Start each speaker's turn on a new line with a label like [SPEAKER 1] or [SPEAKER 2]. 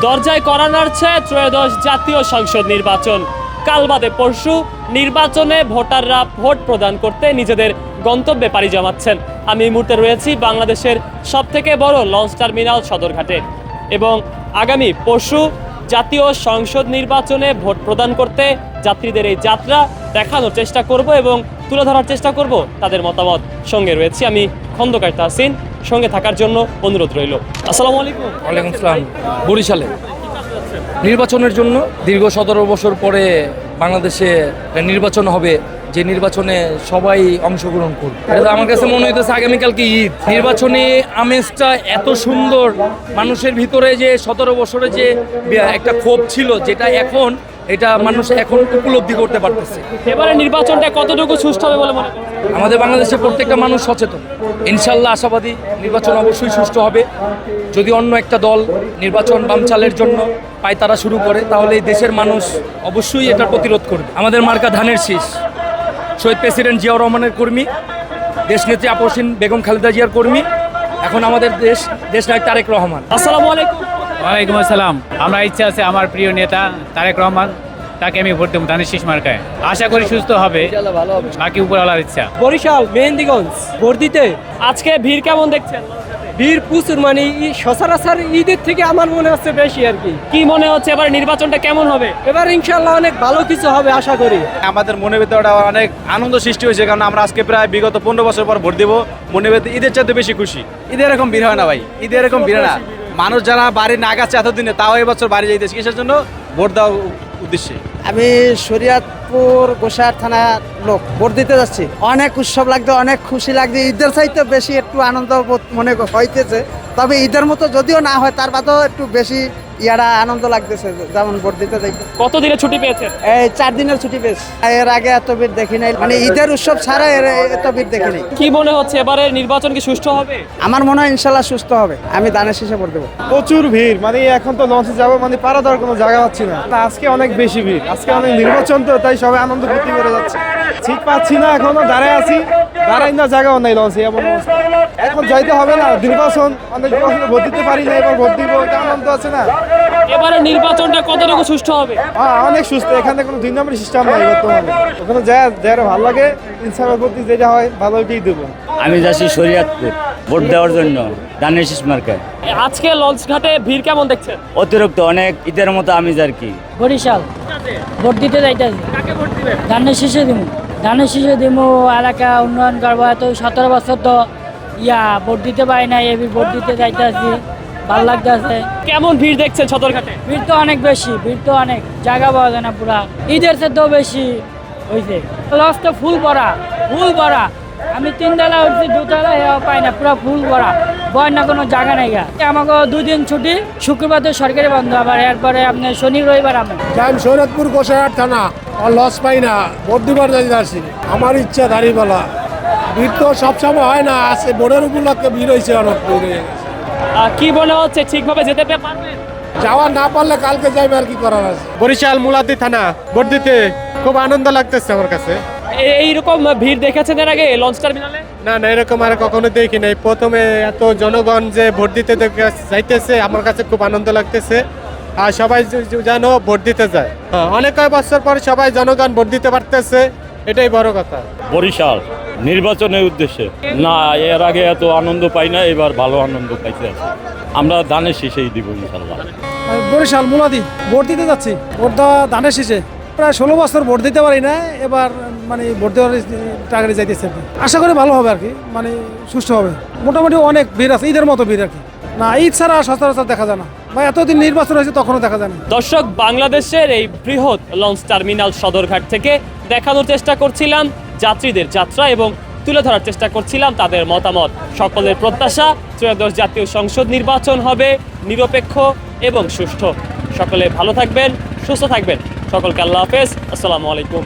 [SPEAKER 1] দরজায় কড়া নাড়ছে ত্রয়োদশ জাতীয় সংসদ নির্বাচন। কাল বাদে পরশু নির্বাচনে ভোটাররা ভোট প্রদান করতে নিজেদের গন্তব্যে পাড়ি জমাচ্ছেন। আমি এই মুহূর্তে রয়েছি বাংলাদেশের সবথেকে বড় লঞ্চ টার্মিনাল সদরঘাটে এবং আগামী পরশু জাতীয় সংসদ নির্বাচনে ভোট প্রদান করতে যাত্রীদের এই যাত্রা দেখানোর চেষ্টা করব এবং তুলে ধরার চেষ্টা করব তাদের মতামত। সঙ্গে রয়েছি আমি খন্দকার তাহসিন, সঙ্গে থাকার জন্য অনুরোধ রইল। আসসালামু আলাইকুম।
[SPEAKER 2] ওয়ালাইকুম আসসালাম। বরিশালে নির্বাচনের জন্য দীর্ঘ 17 বছর পরে বাংলাদেশে নির্বাচন হবে, যে নির্বাচনে সবাই অংশগ্রহণ করবে। এটা আমার কাছে মনে হইতেছে আগামীকালকে ঈদ। নির্বাচনী আমেজটা এত সুন্দর, মানুষের ভিতরে যে 17 বছরে যে একটা ক্ষোভ ছিল, যেটা এখন এটা মানুষ এখন উপলব্ধি করতে পারতেছে।
[SPEAKER 1] এবারে নির্বাচনটা কতটুকু সুষ্ঠু হবে বলে মনে করেন?
[SPEAKER 2] আমাদের বাংলাদেশের প্রত্যেকটা মানুষ সচেতন, ইনশাল্লাহ আশাবাদী নির্বাচন অবশ্যই সুষ্ঠু হবে। যদি অন্য একটা দল নির্বাচন বামচালের জন্য পায়তারা শুরু করে, তাহলে এই দেশের মানুষ অবশ্যই এটা প্রতিরোধ করবে। আমাদের মার্কা ধানের শীষ, শহীদ প্রেসিডেন্ট জিয়াউর রহমানের কর্মী, দেশনেত্রী আপসীন বেগম খালেদা জিয়ার কর্মী, এখন আমাদের দেশনায়ক তারেক রহমান।
[SPEAKER 1] আসসালামু আলাইকুম।
[SPEAKER 3] ওয়ালাইকুম আসসালাম। আমরা ইচ্ছা আছে আমার প্রিয় নেতা তারেক রহমান, তাকে আমি ভোট দেবো ধানের শীষ মার্কায়। আশা করি সুস্থ হবে, বাকি উপরওয়ালার ইচ্ছা।
[SPEAKER 4] বরিশাল মেহেন্দিগঞ্জ ভোট দিতে
[SPEAKER 1] আজকে ভিড় কেমন দেখছেন?
[SPEAKER 4] ভিড় প্রচুর, মানে সচরাচর ঈদের থেকে আমার মনে হচ্ছে বেশি আর কি।
[SPEAKER 1] কি মনে হচ্ছে এবার নির্বাচনটা কেমন হবে?
[SPEAKER 4] এবার ইনশাল্লাহ অনেক ভালো কিছু হবে আশা করি।
[SPEAKER 5] আমাদের মনের ভিতরে অনেক আনন্দ সৃষ্টি হয়েছে, কারণ আমরা আজকে প্রায় বিগত 15 বছর পর ভোট দিব। মনের ভিতরে ঈদের চাইতে বেশি খুশি। ঈদে এরকম ভিড় হয় না ভাই, ঈদে এরকম ভিড় হয় না। মানুষ যারা বাড়ি না গেছে এতদিনে, তাও এবছর বাড়ি যাইতেছে কিসের জন্য? ভোট দেওয়ার উদ্দেশ্যে।
[SPEAKER 6] আমি শরীয়তপুর গোসাইর থানা লোক, ভোট দিতে যাচ্ছি। অনেক উৎসব লাগছে, অনেক খুশি লাগছে। ঈদের চাইতে বেশি একটু আনন্দ মনে হইতেছে, তবে ঈদের মতো যদিও না হয় তার বাদেও একটু বেশি আনন্দ লাগতেছে যেমন ভোট দিতে যাই।
[SPEAKER 1] কত দিনের ছুটি পেয়েছেন?
[SPEAKER 6] এই 4 দিনের ছুটি পেয়েছি। এর আগে এত ভিড় দেখি নাই, মানে ঈদের উৎসব ছাড়া এত ভিড় দেখি নাই।
[SPEAKER 1] কি মনে হচ্ছে এবারে নির্বাচন কি সুষ্ঠু হবে?
[SPEAKER 6] আমার মনে হয় ইনশাল্লাহ সুস্থ হবে। আমি দানের শেষে ভোট দেবো।
[SPEAKER 7] প্রচুর ভিড়, মানে এখন তো লঞ্চে যাবো, মানে পারা দেওয়ার কোনো জায়গা পাচ্ছি না। আজকে অনেক বেশি ভিড়, আজকে অনেক নির্বাচন তো, তাই সবাই আনন্দ ফুর্তি করে যাচ্ছে। ঠিক পাচ্ছি না, এখনো দাঁড়ায় আছি, দাঁড়াই না জায়গাও নাই লঞ্চে, এমন অবস্থা। এখন যাইতে হবে না, নির্বাচন অনেক ভোট দিতে পারি না, এবার ভোট দিব, এটা আনন্দ আছে না।
[SPEAKER 1] এবারে নির্বাচনটা কতটুকু সুষ্ঠু হবে?
[SPEAKER 7] হ্যাঁ, অনেক সুস্থ। এখানে কোনো 2 নম্বর সিস্টেম নাই বর্তমানে। ওখানে যারা ভালো লাগে ইনশাআল্লাহ ভোট দিতে, যেটা হয় ভালো ওইটাই দেবো।
[SPEAKER 8] আমি যাচ্ছি শরীয়তপুর ভোট দেওয়ার জন্য ধানের শীষ মার্কায়।
[SPEAKER 1] আজকে লঞ্চ ঘাটে ভিড় কেমন দেখছেন?
[SPEAKER 8] অতিরিক্ত অনেক ঈদের মতো আমিজ আর কি।
[SPEAKER 9] বরিশাল ভোট দিতে যাইতেছি।
[SPEAKER 1] কাকে ভোট দিবেন?
[SPEAKER 9] ধানের শীষে দিব, ধানের শীষে দিব। এলাকা উন্নয়ন করবো। এত 17 বছর তো ভোট দিতে পারি না, এবি ভোট দিতে যাইতেছি, ভালো লাগতেছে।
[SPEAKER 1] কেমন ভিড় দেখছেন সদরঘাটে?
[SPEAKER 9] ভিড় তো অনেক বেশি, ভিড় তো অনেক, জায়গা পাওয়া যায় না। পুরা ঈদের চেয়েও বেশি হয়েছে। লস তো ফুল ভরা, ফুল ভরা। আমি 3 তলা উঠছি, 2 তলা পাই না, পুরো ফুল ভরা, বয় না কোনো জায়গা নাই গা। আমাকে 2 দিন ছুটি, শুক্রবার তো সরকারি বন্ধ, আবার এরপরে আপনার শনি রবিবার আমি
[SPEAKER 7] শরীয়তপুর গোসাইর থানা, লস পাই না, ভোট দিবার যাইতে আসছি। আমার ইচ্ছা দাঁড়িপালা। ভিড় তো সবসময় হয় না, আছে বোর্ডের উপলক্ষে ভিড় হয়েছে, অনেক ভিড় হয়ে গেছে।
[SPEAKER 1] কি মনে হচ্ছে ঠিকভাবে যেতে পারবেন?
[SPEAKER 7] যাওয়া না পারলে কালকে যাইবে, আর কি করার আছে। বরিশাল মুলাদি থানা ভোট দিতে খুব আনন্দ লাগতেছে আমার কাছে।
[SPEAKER 1] এইরকম ভিড় দেখেছেন এর আগে লঞ্চ টার্মিনালে?
[SPEAKER 7] না না, এরকম আর কখনো দেখি নাই। প্রথমে এত জনগণ যে ভোট দিতে যাইতেছে, আমার কাছে খুব আনন্দ লাগতেছে। আর সবাই যেন ভোট দিতে যায়। অনেক কয়েক বছর পর সবাই জনগণ ভোট দিতে পারতেছে, এটাই বড় কথা।
[SPEAKER 10] বরিশাল নির্বাচনের উদ্দেশ্যে না, এর আগে এত আনন্দ পাই না, এবার ভালো আনন্দ পাইতে আছে। আমরা ধানের শীষেই দিব ইনশাল্লাহ।
[SPEAKER 4] বরিশাল মুলাদি ভোট দিতে যাচ্ছি, ভোট দেওয়া ধানের শীষে। প্রায় 16 বছর ভোট দিতে পারি না, এবার মানে ভোট দেওয়ার টার্গেটে যাইতেছে। আশা করি ভালো হবে আর কি, মানে সুষ্ঠু হবে। মোটামুটি অনেক ভিড় আছে, ঈদের মতো ভিড় আর কি। না, ঈদ ছাড়া সচরাচর দেখা যায় না, বা এতদিন নির্বাচন হয়েছে তখনও দেখা যায় না।
[SPEAKER 1] দর্শক, বাংলাদেশের এই বৃহৎ লঞ্চ টার্মিনাল সদরঘাট থেকে দেখানোর চেষ্টা করছিলাম যাত্রীদের যাত্রা এবং তুলে ধরার চেষ্টা করছিলাম তাদের মতামত। সকলের প্রত্যাশা ত্রয়োদশ জাতীয় সংসদ নির্বাচন হবে নিরপেক্ষ এবং সুষ্ঠু। সকলে ভালো থাকবেন, সুস্থ থাকবেন। সকলকে আল্লাহ হাফেজ, আসসালামু আলাইকুম।